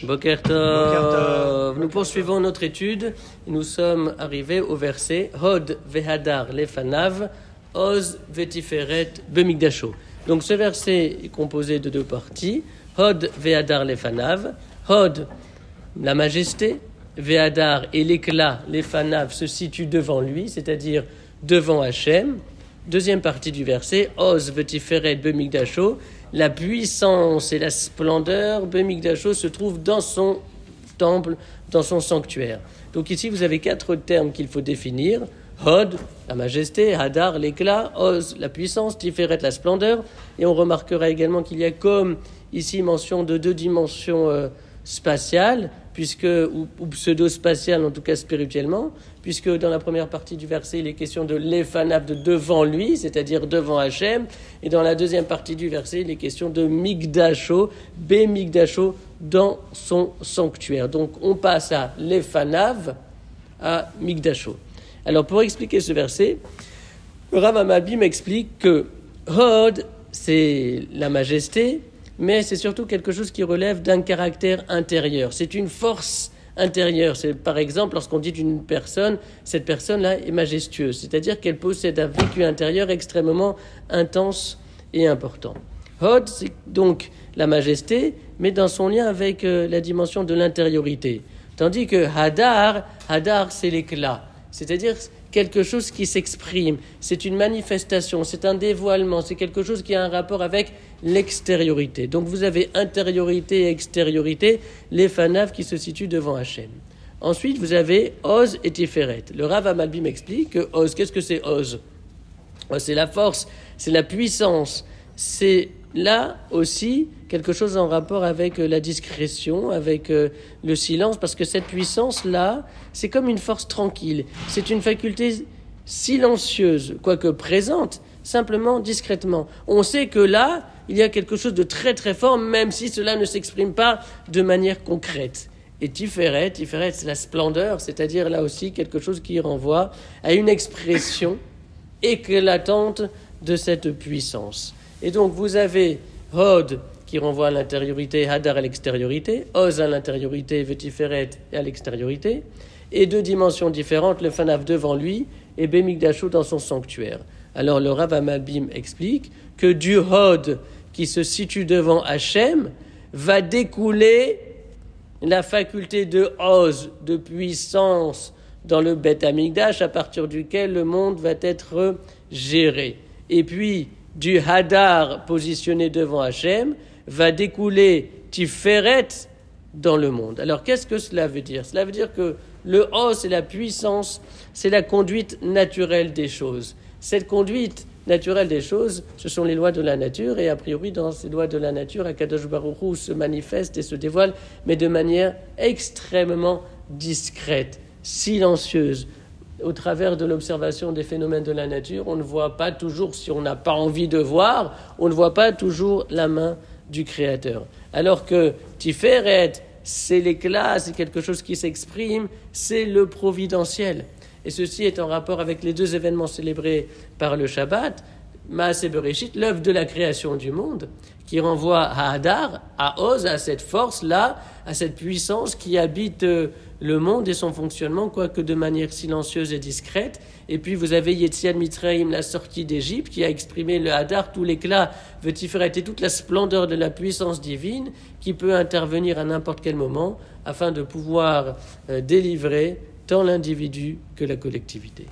Boker Tov. Nous poursuivons notre étude. Nous sommes arrivés au verset Hod vehadar lefanav oz vetiferet bemigdasho. Donc ce verset est composé de deux parties. Hod vehadar lefanav. Hod, la majesté. Vehadar et l'éclat, lefanav, se situent devant lui, c'est-à-dire devant Hachem. Deuxième partie du verset, Oz vetiferet bemigdasho, la puissance et la splendeur, bemigdasho se trouve dans son temple, dans son sanctuaire. Donc ici, vous avez quatre termes qu'il faut définir. Hod, la majesté, Hadar, l'éclat, Oz, la puissance, Tiferet, la splendeur. Et on remarquera également qu'il y a comme ici mention de deux dimensions spatiales, ou pseudo-spatiales, en tout cas spirituellement, puisque dans la première partie du verset, il est question de l'Efanav, de devant lui, c'est-à-dire devant Hachem, et dans la deuxième partie du verset, il est question de Migdasho, Bemigdasho, dans son sanctuaire. Donc on passe à l'Efanav, à Migdasho. Alors pour expliquer ce verset, le Rav Amalbi m'explique que Hod, c'est la majesté, mais c'est surtout quelque chose qui relève d'un caractère intérieur. C'est une force intérieure. C'est par exemple lorsqu'on dit d'une personne, cette personne-là est majestueuse, c'est-à-dire qu'elle possède un vécu intérieur extrêmement intense et important. Hod, c'est donc la majesté, mais dans son lien avec la dimension de l'intériorité. Tandis que Hadar, c'est l'éclat, c'est-à-dire quelque chose qui s'exprime, c'est une manifestation, c'est un dévoilement, c'est quelque chose qui a un rapport avec l'extériorité. Donc vous avez intériorité et extériorité, les fanav qui se situent devant Hachem. Ensuite, vous avez Oz et Tiferet. Le Rav Amalbi m'explique que Oz, qu'est-ce que c'est Oz ? C'est la force, c'est la puissance, c'est là aussi quelque chose en rapport avec la discrétion, avec le silence, parce que cette puissance-là, c'est comme une force tranquille. C'est une faculté silencieuse, quoique présente, simplement discrètement. On sait que là, il y a quelque chose de très très fort, même si cela ne s'exprime pas de manière concrète. Et Tiferet, c'est la splendeur, c'est-à-dire là aussi quelque chose qui renvoie à une expression éclatante de cette puissance. Et donc vous avez Hod qui renvoie à l'intériorité, Hadar à l'extériorité, Oz à l'intériorité, Vetiferet à l'extériorité, et deux dimensions différentes, le Fanav devant lui et Bemigdasho dans son sanctuaire. Alors le Rav Amalbi explique que du Hod qui se situe devant Hachem va découler la faculté de Oz, de puissance dans le Beth Amikdash, à partir duquel le monde va être géré. Et puis du Hadar positionné devant Hachem va découler Tiferet dans le monde. Alors qu'est-ce que cela veut dire ? Cela veut dire que le Oz, c'est la puissance, c'est la conduite naturelle des choses. Cette conduite naturelle des choses, ce sont les lois de la nature, et a priori dans ces lois de la nature, Akadosh Baruch Hu se manifeste et se dévoile, mais de manière extrêmement discrète, silencieuse. Au travers de l'observation des phénomènes de la nature, on ne voit pas toujours, si on n'a pas envie de voir, on ne voit pas toujours la main du Créateur. Alors que Tiferet, c'est l'éclat, c'est quelque chose qui s'exprime, c'est le providentiel. Et ceci est en rapport avec les deux événements célébrés par le Shabbat, Maaseh Bereshit, l'œuvre de la création du monde, qui renvoie à Hadar, à Oz, à cette force-là, à cette puissance qui habite le monde et son fonctionnement, quoique de manière silencieuse et discrète. Et puis vous avez Yetziat Mitzrayim, la sortie d'Égypte, qui a exprimé le Hadar, tout l'éclat, Vetiferet et toute la splendeur de la puissance divine, qui peut intervenir à n'importe quel moment, afin de pouvoir délivrer tant l'individu que la collectivité.